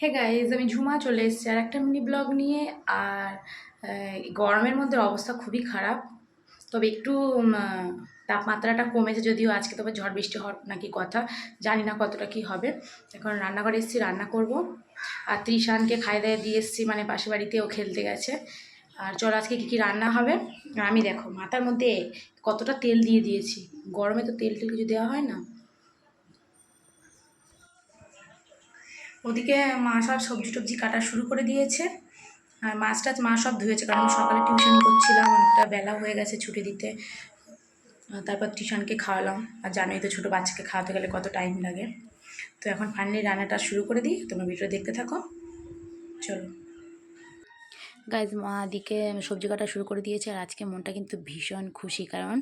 Hey guys, আমি ঝুমা চলে এসেছি আর একটা মিনি ব্লগ নিয়ে। আর গরমের মধ্যে অবস্থা খুবই খারাপ। তবে একটু তাপমাত্রাটা কমেছে, যদিও আজকে তবে ঝড় বৃষ্টি হওয়ার নাকি কথা, জানি না কতটা কি হবে। এখন রান্নাঘরে এসেছি, রান্না করব। আর ত্রিশানকে খাই দায় দিয়ে এসেছি, মানে পাশে বাড়িতেও খেলতে গেছে। আর চলো আজকে কী কী রান্না হবে। আর আমি দেখো মাথার মধ্যে কতটা তেল দিয়ে দিয়েছি। গরমে তো তেল কিছু দেওয়া হয় না। ওদিকে মা সব সবজি টবজি কাটা শুরু করে দিয়েছে। আর মাছ টাছ মা সব ধুয়েছে, কারণ আমি সকালে টিউশন করছিলাম, অনেকটা বেলা হয়ে গেছে ছুটি দিতে। তারপর টিউশনকে খাওয়ালাম। আর জানোই তো ছোটো বাচ্চাকে খাওয়াতে গেলে কত টাইম লাগে। তো এখন ফাইনালি রান্নাটা শুরু করে দিই, তোমরা ভিডিও দেখতে থাকো, চলো। গাইজ, মা দিকে সবজি কাটা শুরু করে দিয়েছে। আর আজকে মনটা কিন্তু ভীষণ খুশি, কারণ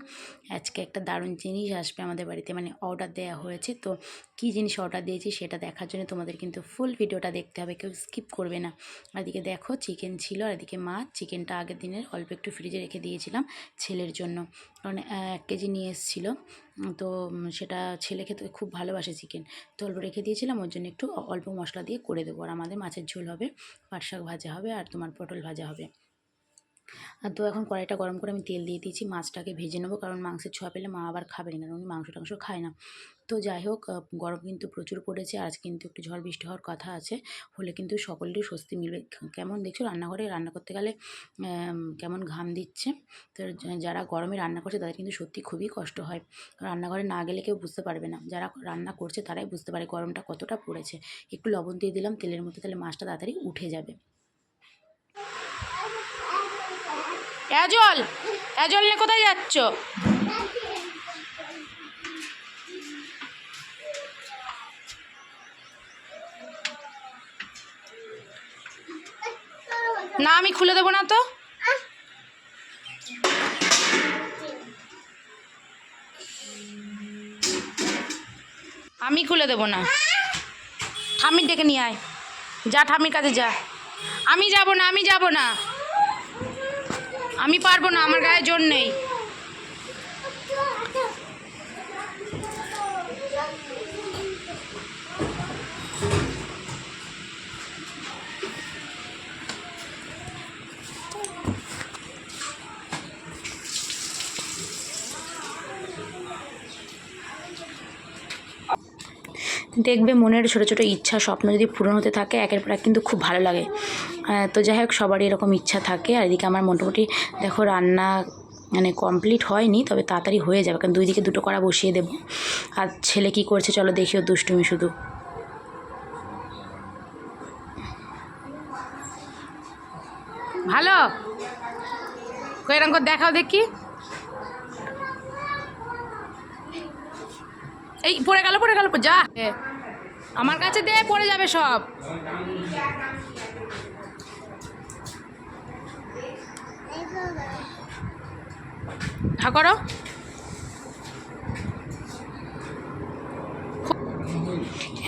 আজকে একটা দারুণ জিনিস আসবে আমাদের বাড়িতে, মানে অর্ডার দেওয়া হয়েছে। তো কী জিনিস অর্ডার দিয়েছি সেটা দেখার জন্য তোমাদের কিন্তু ফুল ভিডিওটা দেখতে হবে, কেউ স্কিপ করবে না। আর এদিকে দেখো চিকেন ছিল, আর এদিকে মাছ। চিকেনটা আগের দিনের অল্প একটু ফ্রিজে রেখে দিয়েছিলাম ছেলের জন্য, কারণ 1 কেজি নিয়ে এসেছিলো। তো সেটা ছেলে খেতে খুব ভালোবাসে চিকেন, তো অল্প রেখে দিয়েছিলাম, ওর জন্য একটু অল্প মশলা দিয়ে করে দেবো। আর আমাদের মাছের ঝোল হবে, পাট শাক ভাজা হবে, আর তোমার পটল ভাজা হবে। আর তো এখন কড়াইটা গরম করে আমি তেল দিয়ে দিয়েছি, মাছটাকে ভেজে নেবো, কারণ মাংসের ছোঁয়া পেলে মা আবার খাবে না, কারণ উনি মাংস টাংস খায় না। তো যাই হোক, গরম কিন্তু প্রচুর পড়েছে, আজ কিন্তু একটু ঝড় বৃষ্টি হওয়ার কথা আছে, হলে কিন্তু সকলেরই স্বস্তি মিলবে। কেমন দেখছো রান্নাঘরে রান্না করতে গেলে কেমন ঘাম দিচ্ছে। তো যারা গরমে রান্না করছে তাদের কিন্তু সত্যি খুবই কষ্ট হয়। রান্নাঘরে না গেলে কেউ বুঝতে পারবে না, যারা রান্না করছে তারাই বুঝতে পারে গরমটা কতটা পড়েছে। একটু লবণ দিয়ে দিলাম তেলের মধ্যে, তাহলে মাছটা তাড়াতাড়ি উঠে যাবে। এজল নিয়ে কোথায় যাচ্ছ? না, আমি খুলে দেবো না তো। আমি খুলে দেবো না, ঠাম্মির ডেকে নিয়ে আয়, যা ঠাম্মির কাছে যা। আমি যাব না, আমি যাব না, আমি পারবো না, আমার গায়ে জোর নেই। দেখবে মনের ছোটো ছোটো ইচ্ছা স্বপ্ন যদি পূরণ হতে থাকে, একের পর এক কিন্তু খুব ভালো লাগে। তো যাই হোক, সবারই এরকম ইচ্ছা থাকে। আর এদিকে আমার মোটামুটি দেখো রান্না মানে কমপ্লিট হয়নি, তবে তাড়াতাড়ি হয়ে যাবে, কারণ দুই দিকে দুটো কড়া বসিয়ে দেবো। আর ছেলে কি করছে চলো দেখিও, দুষ্টুমি শুধু। ভালো এরকম করে দেখাও দেখি। এই পড়ে গেল যা, আমার কাছে দে, পড়ে যাবে সব। হ্যাঁ করো।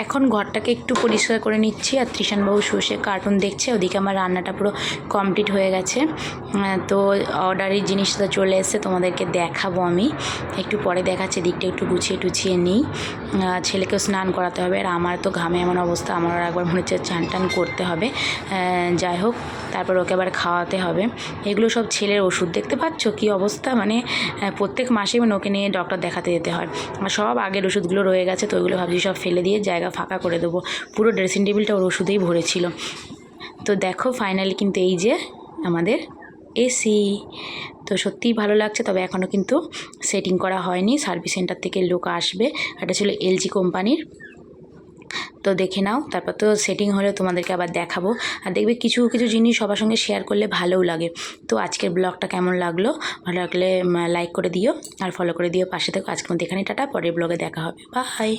এখন ঘরটাকে একটু পরিষ্কার করে নিচ্ছি। আর ত্রিশানবাবু শুয়ে কার্টুন দেখছে, ওদিকে আমার রান্নাটা পুরো কমপ্লিট হয়ে গেছে। তো অর্ডারের জিনিসটা চলে এসেছে, তোমাদেরকে দেখাবো আমি একটু পরে দেখাচ্ছি। দিকটা একটু গুছিয়ে টুছিয়ে নিই, ছেলেকেও স্নান করাতে হবে। আর আমার তো ঘামে এমন অবস্থা, আমার একবার মনে হচ্ছে চান টান করতে হবে। যাই হোক, তারপর ওকে আবার খাওয়াতে হবে। এগুলো সব ছেলের ওষুধ, দেখতে পাচ্ছ কী অবস্থা, মানে প্রত্যেক মাসেই মানে ওকে নিয়ে ডক্টর দেখাতে যেতে হয়। আর সব আগের ওষুধগুলো রয়ে গেছে, তো ওইগুলো ভাবছি সব ফেলে দিয়ে জায়গা ফাঁকা করে দেবো। পুরো ড্রেসিং টেবিলটা ওর ওষুধেই ভরেছিল। তো দেখো ফাইনালি কিন্তু এই যে আমাদের এসি, তো সত্যিই ভালো লাগছে। তবে এখনও কিন্তু সেটিং করা হয়নি, সার্ভিস সেন্টার থেকে লোক আসবে। এটা ছিল LG কোম্পানির, তো দেখে নাও। তারপর তো সেটিং হলে তোমাদেরকে আবার দেখাবো। আর দেখবে কিছু কিছু জিনিস সবার সঙ্গে শেয়ার করলে ভালোও লাগে। তো আজকের ব্লগটা কেমন লাগলো, ভালো লাগলে লাইক করে দিও আর ফলো করে দিও, পাশে থেকো। আজকের মধ্যে এখানে টাটা, পরের ব্লগে দেখা হবে, বাই।